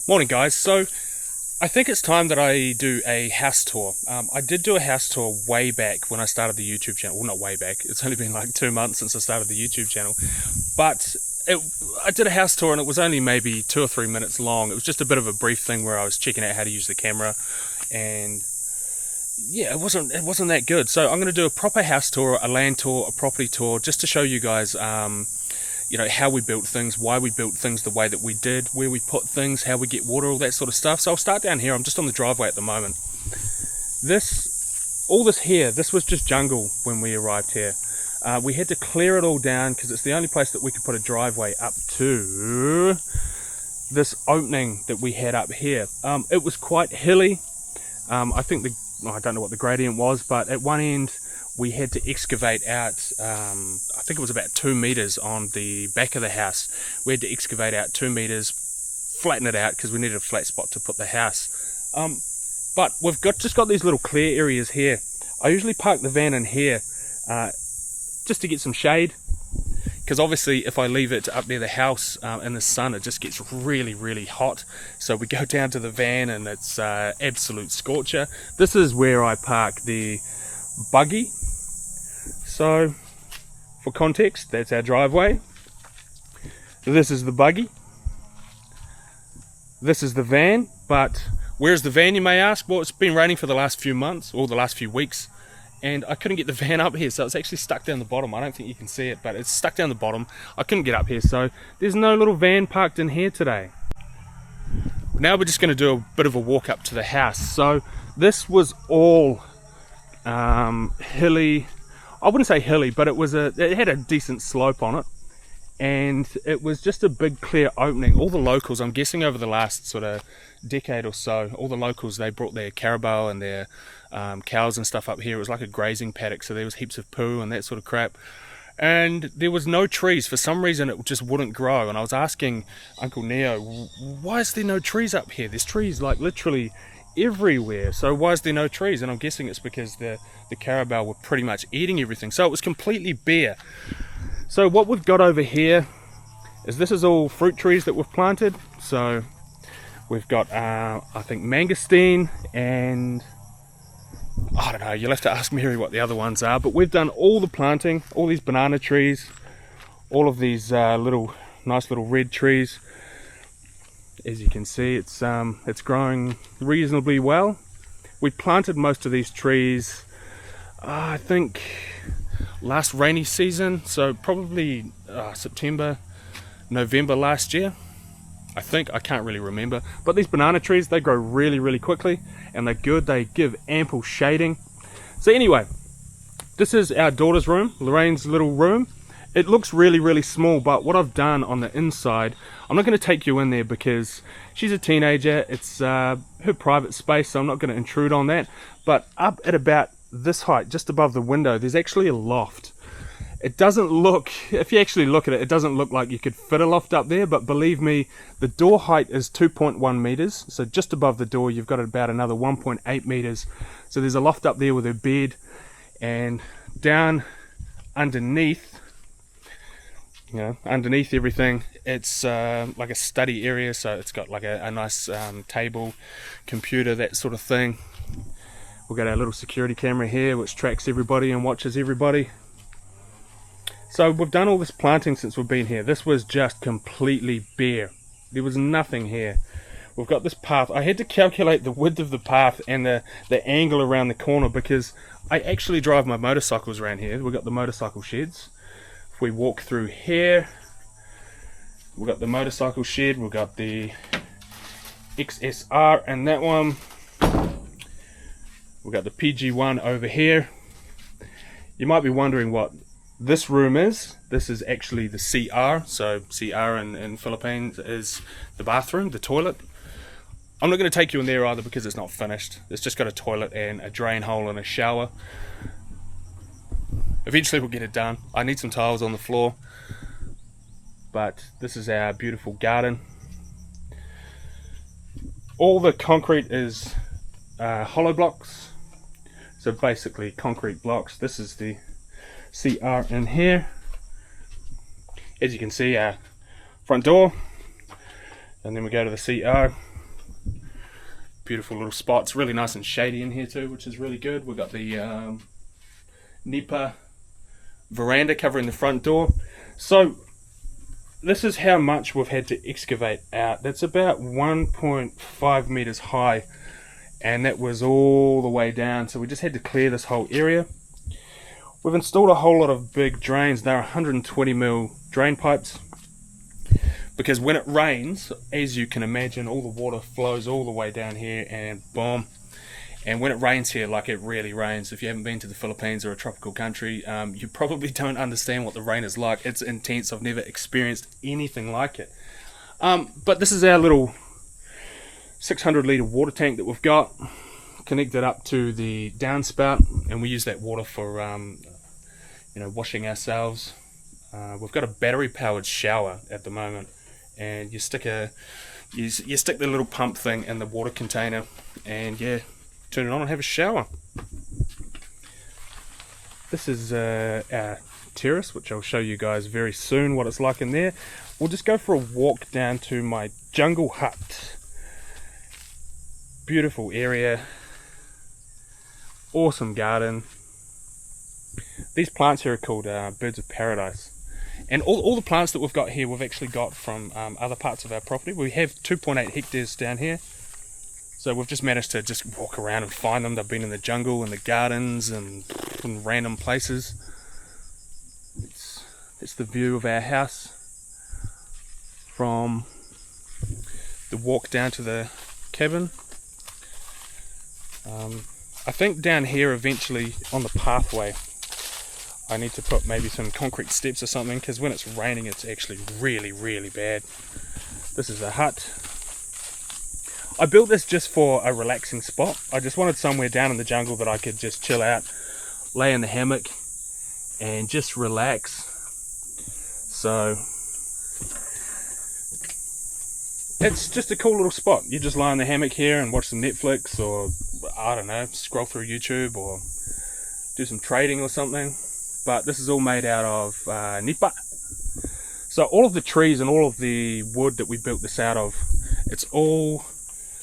Morning guys, so I think it's time that I do a house tour. I did do a house tour way back when I started the YouTube channel. Well, not way back, it's only been like 2 months since I started the YouTube channel. But I did a house tour and it was only maybe 2 or 3 minutes long. It was just a bit of a brief thing where I was checking out how to use the camera, and yeah, it wasn't that good. So I'm going to do a proper house tour, a land tour, a property tour, just to show you guys you know, how we built things, why we built things the way that we did, where we put things, how we get water, all that sort of stuff. So I'll start down here. I'm just on the driveway at the moment. All this here, this was just jungle when we arrived here. We had to clear it all down because it's the only place that we could put a driveway up to this opening that we had up here. It was quite hilly. I think I don't know what the gradient was, but at one end we had to excavate out, I think it was about 2 meters on the back of the house. We had to excavate out 2 meters, flatten it out because we needed a flat spot to put the house. But we've just got these little clear areas here. I usually park the van in here just to get some shade, because obviously if I leave it up near the house in the sun, it just gets really hot. So we go down to the van and it's absolute scorcher. This is where I park the buggy. So for context, that's our driveway. This is the buggy. This is the van. But where's the van, you may ask? Well, it's been raining for the last few months, or the last few weeks, and I couldn't get the van up here, so it's actually stuck down the bottom. I don't think you can see it, but it's stuck down the bottom. I couldn't get up here, so there's no little van parked in here today. Now we're just going to do a bit of a walk up to the house. So this was all hilly. I wouldn't say hilly, but it had a decent slope on it, and it was just a big clear opening. All the locals, I'm guessing over the last sort of decade or so, all the locals, they brought their carabao and their cows and stuff up here. It was like a grazing paddock, so there was heaps of poo and that sort of crap, and there was no trees. For some reason it just wouldn't grow, and I was asking Uncle Neo, why is there no trees up here? There's trees like literally everywhere, so why is there no trees? And I'm guessing it's because the carabao were pretty much eating everything, so it was completely bare. So what we've got over here is, this is all fruit trees that we've planted. So we've got I think mangosteen, and I don't know, you'll have to ask Mary what the other ones are, but we've done all the planting, all these banana trees, all of these nice little red trees. As you can see, it's growing reasonably well. We planted most of these trees I think last rainy season, so probably September, November last year. I think, I can't really remember. But these banana trees, they grow really quickly, and they're good. They give ample shading. So anyway, this is our daughter's room, Lorraine's little room. It looks really small, but what I've done on the inside, I'm not going to take you in there because she's a teenager. It's her private space, so I'm not going to intrude on that. But up at about this height, just above the window, there's actually a loft. It doesn't look, if you actually look at it, it doesn't look like you could fit a loft up there, but believe me, the door height is 2.1 meters, so just above the door you've got about another 1.8 meters. So there's a loft up there with her bed, and down underneath, you know, underneath everything, it's like a study area, so it's got like a nice table, computer, that sort of thing. We've got our little security camera here which tracks everybody and watches everybody. So we've done all this planting since we've been here. This was just completely bare. There was nothing here. We've got this path. I had to calculate the width of the path and the angle around the corner, because I actually drive my motorcycles around here. We've got the motorcycle sheds. If we walk through here, we've got the motorcycle shed, we've got the XSR and that one. We've got the PG1 over here. You might be wondering what this room is. This is actually the CR. So CR in Philippines is the bathroom, the toilet. I'm not going to take you in there either because it's not finished. It's just got a toilet and a drain hole and a shower. Eventually we'll get it done. I need some tiles on the floor. But this is our beautiful garden. All the concrete is hollow blocks. So basically concrete blocks. This is the CR in here. As you can see, our front door, and then we go to the CR. beautiful little spot. It's really nice and shady in here too, which is really good. We've got the nipa veranda covering the front door. So this is how much we've had to excavate out. That's about 1.5 meters high, and that was all the way down. So we just had to clear this whole area. We've installed a whole lot of big drains. They're 120mm drain pipes, because when it rains, as you can imagine, all the water flows all the way down here and boom. And when it rains here, like it really rains, if you haven't been to the Philippines or a tropical country, you probably don't understand what the rain is like. It's intense. I've never experienced anything like it. But this is our little 600 litre water tank that we've got connected up to the downspout, and we use that water for washing ourselves. We've got a battery powered shower at the moment, and you stick the little pump thing in the water container, and yeah, turn it on and have a shower. This is our terrace, which I'll show you guys very soon what it's like in there. We'll just go for a walk down to my jungle hut. Beautiful area, awesome garden. These plants here are called birds of paradise, and all the plants that we've got here we've actually got from other parts of our property. We have 2.8 hectares down here, so we've just managed to just walk around and find them. They've been in the jungle and the gardens and in random places. It's the view of our house from the walk down to the cabin. I think down here eventually on the pathway I need to put maybe some concrete steps or something, because when it's raining it's actually really, really bad. This is a hut. I built this just for a relaxing spot. I just wanted somewhere down in the jungle that I could just chill out, lay in the hammock and just relax. So it's just a cool little spot. You just lie in the hammock here and watch some Netflix, or I don't know, scroll through YouTube or do some trading or something. But this is all made out of nipa. So all of the trees and all of the wood that we built this out of, it's all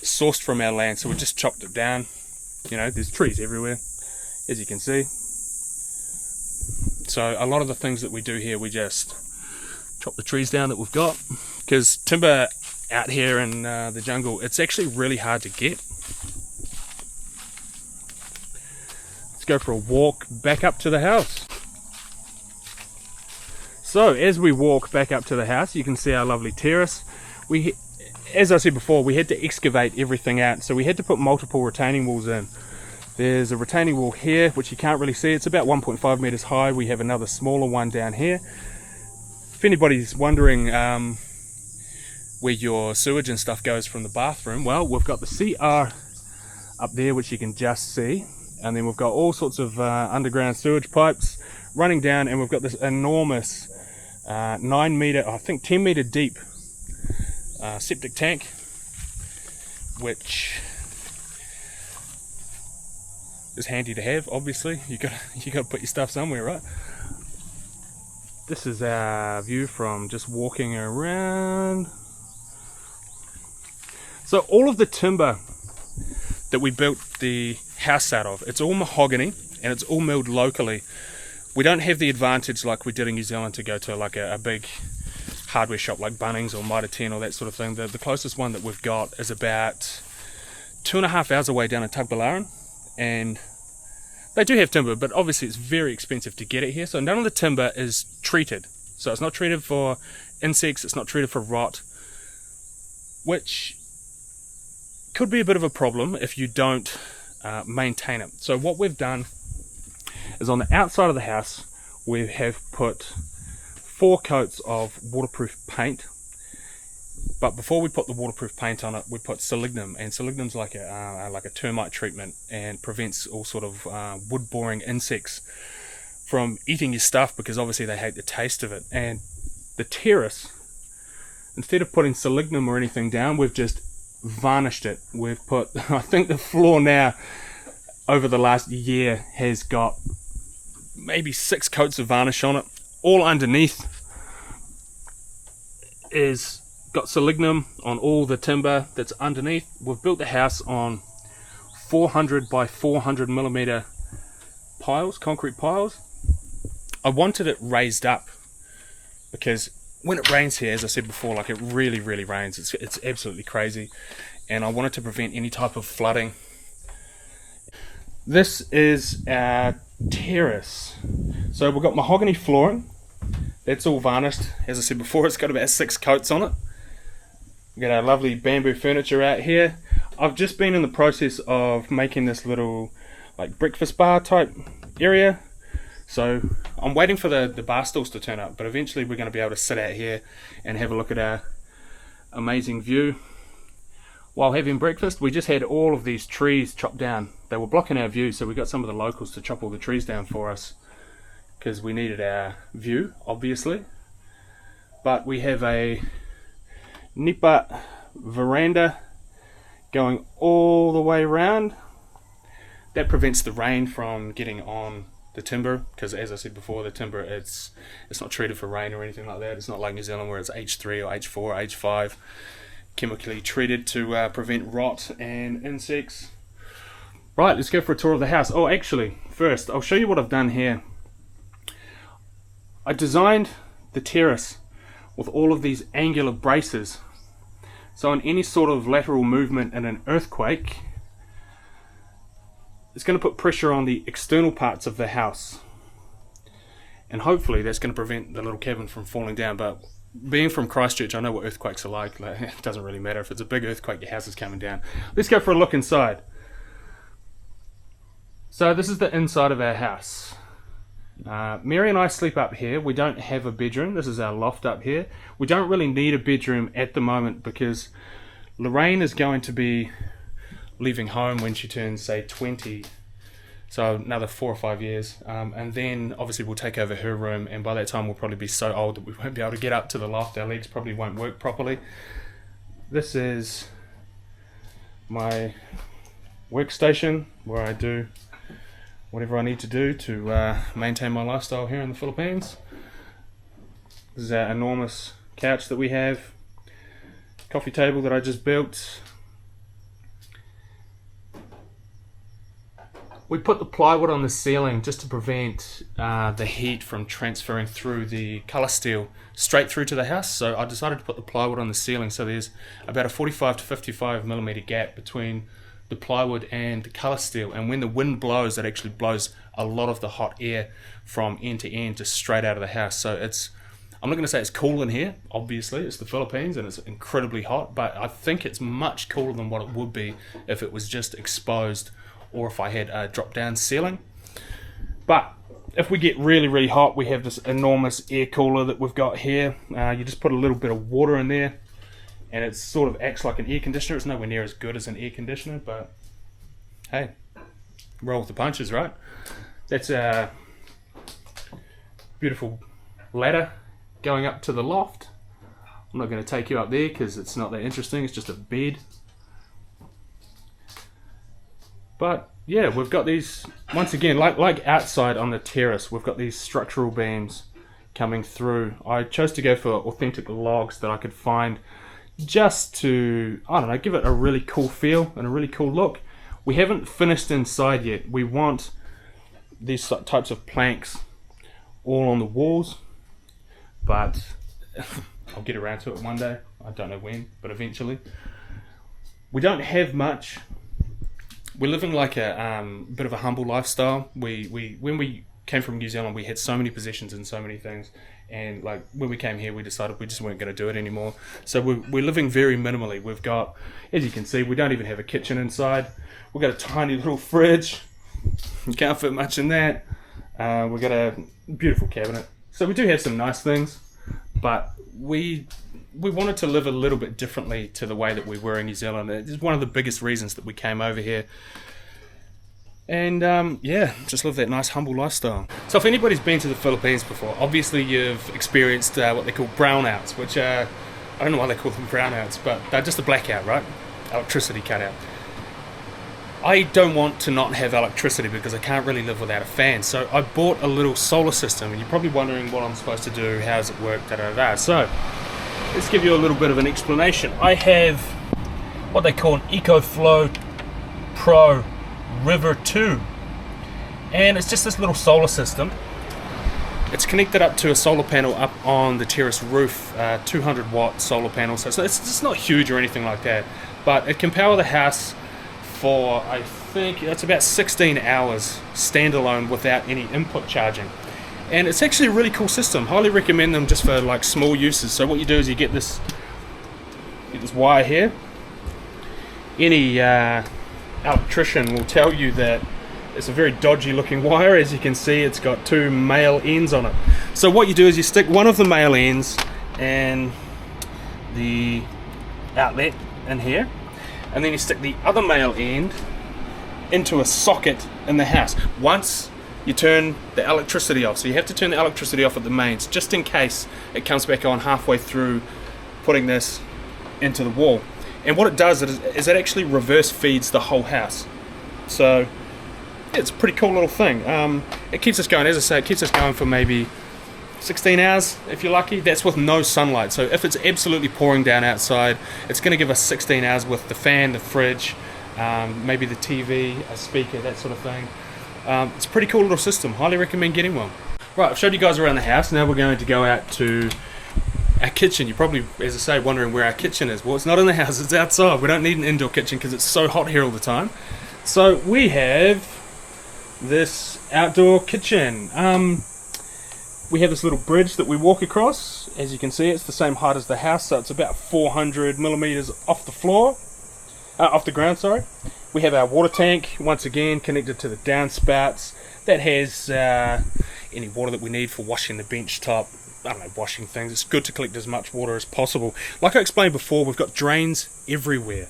sourced from our land. So we just chopped it down. You know, there's trees everywhere, as you can see. So a lot of the things that we do here, we just chop the trees down that we've got, because timber out here in the jungle, it's actually really hard to get. Let's go for a walk back up to the house. So as we walk back up to the house, you can see our lovely terrace. As I said before, we had to excavate everything out, so we had to put multiple retaining walls in. There's a retaining wall here, which you can't really see. It's about 1.5 meters high. We have another smaller one down here. If anybody's wondering where your sewage and stuff goes from the bathroom, well, we've got the CR up there, which you can just see, and then we've got all sorts of underground sewage pipes running down, and we've got this enormous 9 meter, I think 10 meter deep septic tank, which is handy to have. Obviously, you got to put your stuff somewhere, right? This is our view from just walking around. So all of the timber that we built the house out of, it's all mahogany and it's all milled locally. We don't have the advantage like we did in New Zealand to go to like a big hardware shop like Bunnings or Mitre 10 or that sort of thing. The closest one that we've got is about 2.5 hours away down in Tugbilaran, and they do have timber, but obviously it's very expensive to get it here. So none of the timber is treated. So it's not treated for insects, it's not treated for rot, which could be a bit of a problem if you don't maintain it. So what we've done is on the outside of the house, we have put 4 coats of waterproof paint. But before we put the waterproof paint on it, we put selignum, and selignum's like a termite treatment and prevents all sort of wood-boring insects from eating your stuff, because obviously they hate the taste of it. And the terrace, instead of putting selignum or anything down, we've just varnished it. We've put, I think the floor now over the last year has got maybe 6 coats of varnish on it. All underneath is got selenium on all the timber that's underneath. We've built the house on 400 by 400 millimeter piles, concrete piles. I wanted it raised up because when it rains here, as I said before, like it really rains. It's absolutely crazy, and I wanted to prevent any type of flooding. This is our terrace. So we've got mahogany flooring. That's all varnished. As I said before, it's got about 6 coats on it. We've got our lovely bamboo furniture out here. I've just been in the process of making this little like breakfast bar type area. So I'm waiting for the bar stools to turn up, but eventually we're going to be able to sit out here and have a look at our amazing view while having breakfast. We just had all of these trees chopped down. They were blocking our view, so we got some of the locals to chop all the trees down for us because we needed our view, obviously. But we have a nipa veranda going all the way around. That prevents the rain from getting on the timber, because as I said before, the timber, it's not treated for rain or anything like that. It's not like New Zealand where it's H3 or H4 or H5 chemically treated to prevent rot and insects. Right, let's go for a tour of the house. Oh, actually, first I'll show you what I've done here. I designed the terrace with all of these angular braces, so in any sort of lateral movement in an earthquake, it's going to put pressure on the external parts of the house, and hopefully that's going to prevent the little cabin from falling down. But being from Christchurch, I know what earthquakes are like. It doesn't really matter if it's a big earthquake, your house is coming down. Let's go for a look inside. So this is the inside of our house. Mary and I sleep up here. We don't have a bedroom. This is our loft up here. We don't really need a bedroom at the moment because Lorraine is going to be leaving home when she turns, say, 20, so another 4 or 5 years, and then obviously we'll take over her room, and by that time we'll probably be so old that we won't be able to get up to the loft. Our legs probably won't work properly. This is my workstation where I do whatever I need to do to maintain my lifestyle here in the Philippines. This is our enormous couch that we have, coffee table that I just built. We put the plywood on the ceiling just to prevent the heat from transferring through the colour steel straight through to the house. So I decided to put the plywood on the ceiling, so there's about a 45 to 55 millimeter gap between the plywood and the colour steel, and when the wind blows, it actually blows a lot of the hot air from end to end just straight out of the house. So it's, I'm not going to say it's cool in here, obviously it's the Philippines and it's incredibly hot, but I think it's much cooler than what it would be if it was just exposed or if I had a drop down ceiling. But if we get really hot, we have this enormous air cooler that we've got here. You just put a little bit of water in there and it sort of acts like an air conditioner. It's nowhere near as good as an air conditioner, but hey, roll with the punches, right? That's a beautiful ladder going up to the loft. I'm not going to take you up there because it's not that interesting, it's just a bed. But yeah, we've got these, once again, like outside on the terrace, we've got these structural beams coming through. I chose to go for authentic logs that I could find just to, I don't know, give it a really cool feel and a really cool look. We haven't finished inside yet. We want these types of planks all on the walls, but I'll get around to it one day. I don't know when, but eventually. We don't have much. We're living like a bit of a humble lifestyle. When we came from New Zealand, we had so many possessions and so many things, and like when we came here, we decided we just weren't going to do it anymore. So we're living very minimally. We've got, as you can see, we don't even have a kitchen inside. We've got a tiny little fridge. You can't fit much in that. We've got a beautiful cabinet. So we do have some nice things, but we wanted to live a little bit differently to the way that we were in New Zealand. It's one of the biggest reasons that we came over here. And yeah, just live that nice humble lifestyle. So if anybody's been to the Philippines before, obviously you've experienced what they call brownouts, which I don't know why they call them brownouts, but they're just a blackout, right? Electricity cut out. I don't want to not have electricity because I can't really live without a fan. So I bought a little solar system, and you're probably wondering what I'm supposed to do, how does it work, da da da. So let's give you a little bit of an explanation. I have what they call an EcoFlow Pro River 2, and it's just this little solar system. It's connected up to a solar panel up on the terrace roof, 200 watt solar panel, so it's not huge or anything like that, but it can power the house for, I think it's about 16 hours standalone without any input charging. And it's actually a really cool system. Highly recommend them just for like small uses. So what you do is you get this wire here. Any electrician will tell you that it's a very dodgy looking wire. As you can see, it's got two male ends on it. So what you do is you stick one of the male ends and the outlet in here, and then you stick the other male end into a socket in the house. Once you turn the electricity off, so you have to turn the electricity off at the mains just in case it comes back on halfway through putting this into the wall. And what it does is it actually reverse feeds the whole house. So it's a pretty cool little thing. It keeps us going, as I say, it keeps us going for maybe 16 hours if you're lucky. That's with no sunlight. So if it's absolutely pouring down outside, it's going to give us 16 hours with the fan, the fridge, maybe the TV, a speaker, that sort of thing. It's a pretty cool little system. Highly recommend getting one. Right, I've showed you guys around the house. Now we're going to go out to our kitchen. You're probably, as I say, wondering where our kitchen is. Well, it's not in the house, it's outside. We don't need an indoor kitchen because it's so hot here all the time. So we have this outdoor kitchen. We have this little bridge that we walk across. As you can see, it's the same height as the house, so it's about 400 millimeters off the floor, off the ground, sorry. We have our water tank, once again connected to the downspouts. That has any water that we need for washing the bench top, I don't know, washing things. It's good to collect as much water as possible. Like I explained before, we've got drains everywhere.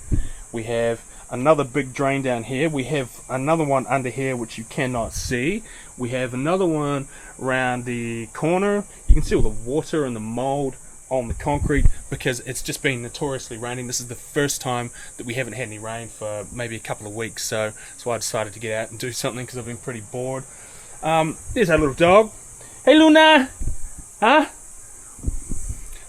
We have another big drain down here. We have another one under here which you cannot see. We have another one around the corner. You can see all the water and the mold on the concrete because it's just been notoriously raining. This is the first time that we haven't had any rain for maybe a couple of weeks, so that's why I decided to get out and do something because I've been pretty bored. There's our little dog. Hey Luna! Huh?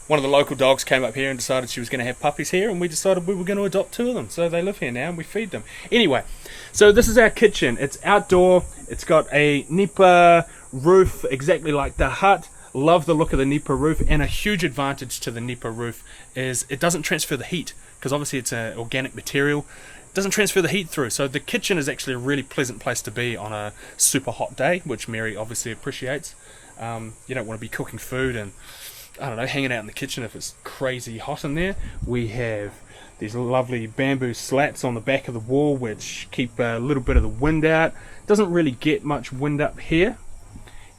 One of the local dogs came up here and decided she was going to have puppies here, and we decided we were going to adopt two of them. So they live here now and we feed them. Anyway, so this is our kitchen. It's outdoor. It's got a nipa roof exactly like the hut. Love the look of the nipa roof, and a huge advantage to the nipa roof is it doesn't transfer the heat because obviously it's an organic material. It doesn't transfer the heat through. So the kitchen is actually a really pleasant place to be on a super hot day, which Mary obviously appreciates. You don't want to be cooking food and, I don't know, hanging out in the kitchen if it's crazy hot in there. We have these lovely bamboo slats on the back of the wall which keep a little bit of the wind out. Doesn't really get much wind up here,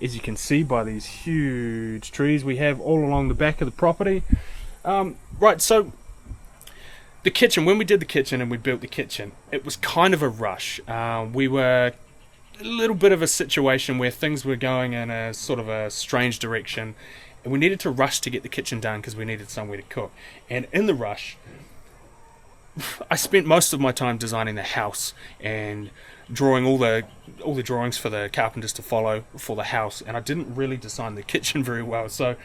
as you can see by these huge trees we have all along the back of the property. Right, so the kitchen, when we did the kitchen and we built the kitchen, it was kind of a rush. We were a little bit of a situation where things were going in a sort of a strange direction, and we needed to rush to get the kitchen done because we needed somewhere to cook. And in the rush, I spent most of my time designing the house and drawing all the drawings for the carpenters to follow for the house, and I didn't really design the kitchen very well, so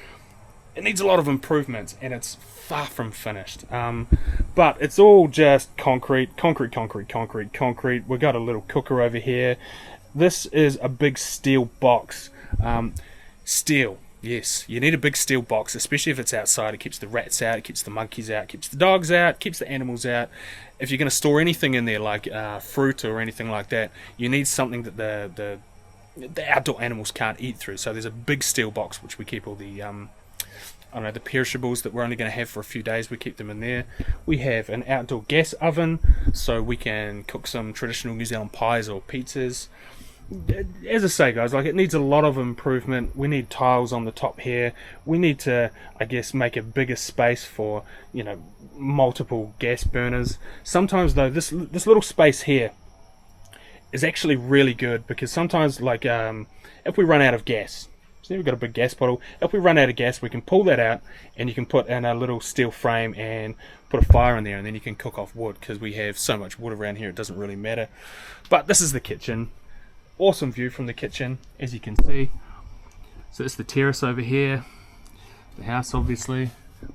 it needs a lot of improvements and it's far from finished. But it's all just concrete. We've got a little cooker over here. This is a big steel box. Steel, yes, you need a big steel box, especially if it's outside. It keeps the rats out, it keeps the monkeys out, keeps the dogs out, keeps the animals out. If you're going to store anything in there like fruit or anything like that, you need something that the outdoor animals can't eat through. So there's a big steel box which we keep all the the perishables that we're only going to have for a few days. We keep them in there. We have an outdoor gas oven so we can cook some traditional New Zealand pies or pizzas. As I say, guys, like, it needs a lot of improvement. We need tiles on the top here. We need to, I guess, make a bigger space for, you know, multiple gas burners. Sometimes though, this little space here is actually really good because sometimes, like, if we run out of gas, so we've got a big gas bottle, if we run out of gas we can pull that out and you can put in a little steel frame and put a fire in there, and then you can cook off wood because we have so much wood around here it doesn't really matter. But this is the kitchen. Awesome view from the kitchen, as you can see. So it's the terrace over here, the house obviously.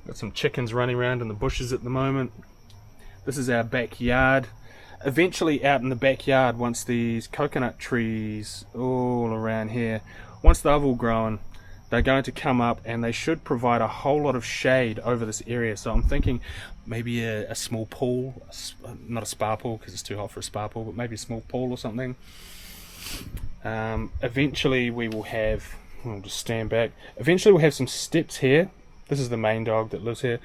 Got some chickens running around in the bushes at the moment. This is our backyard. Eventually out in the backyard, once these coconut trees all around here, once they've all grown, they're going to come up and they should provide a whole lot of shade over this area. So I'm thinking maybe a small pool, not a spa pool because it's too hot for a spa pool, but maybe a small pool or something. Eventually we will have, I'll just stand back, eventually we'll have some steps here. This is the main dog that lives here.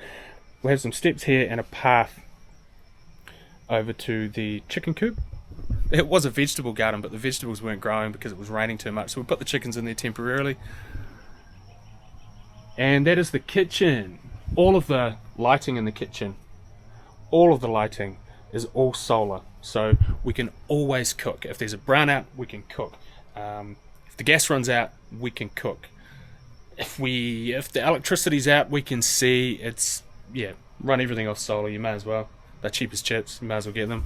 We'll have some steps here and a path over to the chicken coop. It was a vegetable garden, but the vegetables weren't growing because it was raining too much, so we put the chickens in there temporarily. And that is the kitchen. All of the lighting in the kitchen, all of the lighting is all solar, so we can always cook. If there's a brownout, we can cook. If the gas runs out, we can cook. If the electricity's out, we can see. It's, yeah, run everything off solar. You may as well. They're cheap as chips, you might as well get them.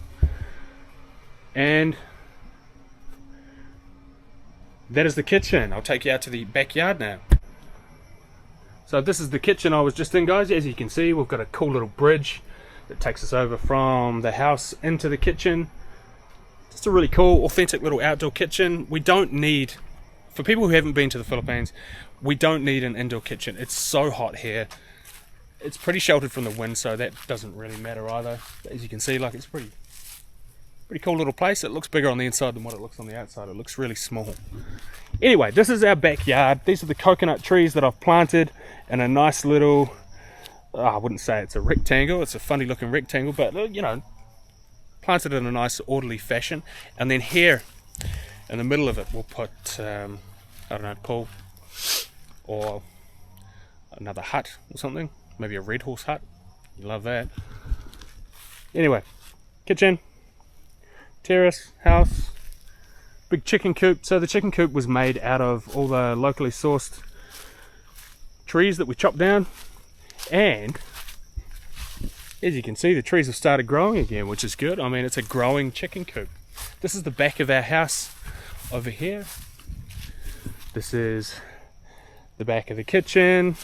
And that is the kitchen. I'll take you out to the backyard now. So this is the kitchen I was just in, guys. As you can see, we've got a cool little bridge that takes us over from the house into the kitchen. Just a really cool, authentic little outdoor kitchen. We don't need, for people who haven't been to the Philippines, we don't need an indoor kitchen. It's so hot here. It's pretty sheltered from the wind, so that doesn't really matter either. As you can see, like, it's pretty cool little place. It looks bigger on the inside than what it looks on the outside. It looks really small. Anyway, this is our backyard. These are the coconut trees that I've planted in a nice little, I wouldn't say it's a rectangle, it's a funny looking rectangle, but you know, planted in a nice orderly fashion. And then here in the middle of it we'll put I don't know, pool or another hut or something, maybe a red horse hut. You love that. Anyway, kitchen, terrace, house, big chicken coop. So the chicken coop was made out of all the locally sourced trees that we chopped down, and as you can see, the trees have started growing again, which is good. I mean, it's a growing chicken coop. This is the back of our house over here. This is the back of the kitchen.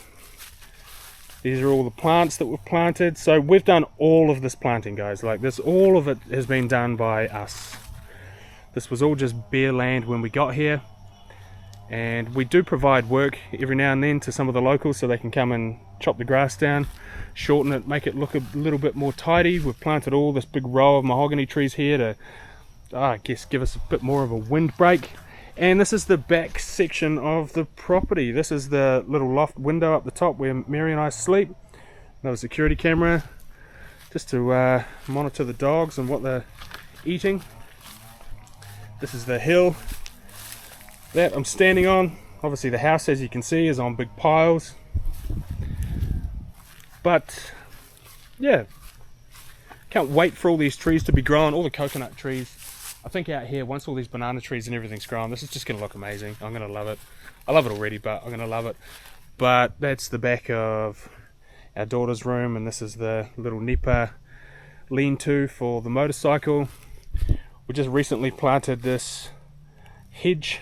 These are all the plants that we've planted. So we've done all of this planting, guys. Like this, all of it has been done by us. This was all just bare land when we got here. And we do provide work every now and then to some of the locals so they can come and chop the grass down, shorten it, make it look a little bit more tidy. We've planted all this big row of mahogany trees here to, I guess, give us a bit more of a windbreak. And this is the back section of the property. This is the little loft window up the top where Mary and I sleep. Another security camera just to monitor the dogs and what they're eating. This is the hill that I'm standing on. Obviously the house, as you can see, is on big piles. But yeah, can't wait for all these trees to be grown, all the coconut trees. I think out here, once all these banana trees and everything's grown, this is just going to look amazing. I'm going to love it. I love it already, but I'm going to love it. But that's the back of our daughter's room, and this is the little nipa lean-to for the motorcycle. We just recently planted this hedge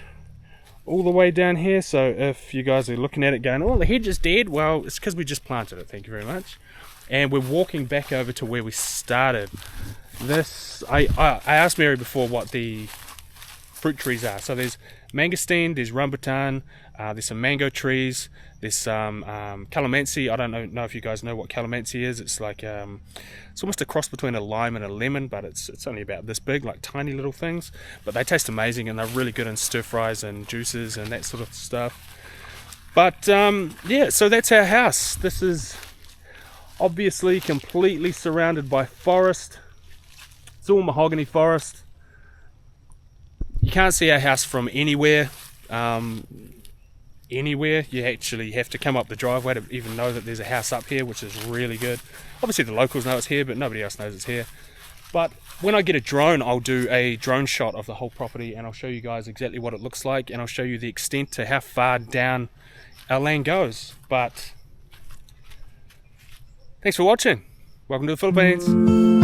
all the way down here, so if you guys are looking at it going, oh, the hedge is dead, well, it's because we just planted it. Thank you very much. And we're walking back over to where we started. This, I asked Mary before what the fruit trees are. So there's mangosteen, there's rambutan, there's some mango trees, there's some calamansi. I don't know if you guys know what calamansi is. It's like it's almost a cross between a lime and a lemon, but it's only about this big, like tiny little things. But they taste amazing, and they're really good in stir fries and juices and that sort of stuff. But yeah, so that's our house. This is obviously completely surrounded by forest. It's all mahogany forest. You can't see our house from anywhere. You actually have to come up the driveway to even know that there's a house up here, which is really good. Obviously the locals know it's here, but nobody else knows it's here. But when I get a drone, I'll do a drone shot of the whole property, and I'll show you guys exactly what it looks like, and I'll show you the extent to how far down our land goes. But thanks for watching. Welcome to the Philippines.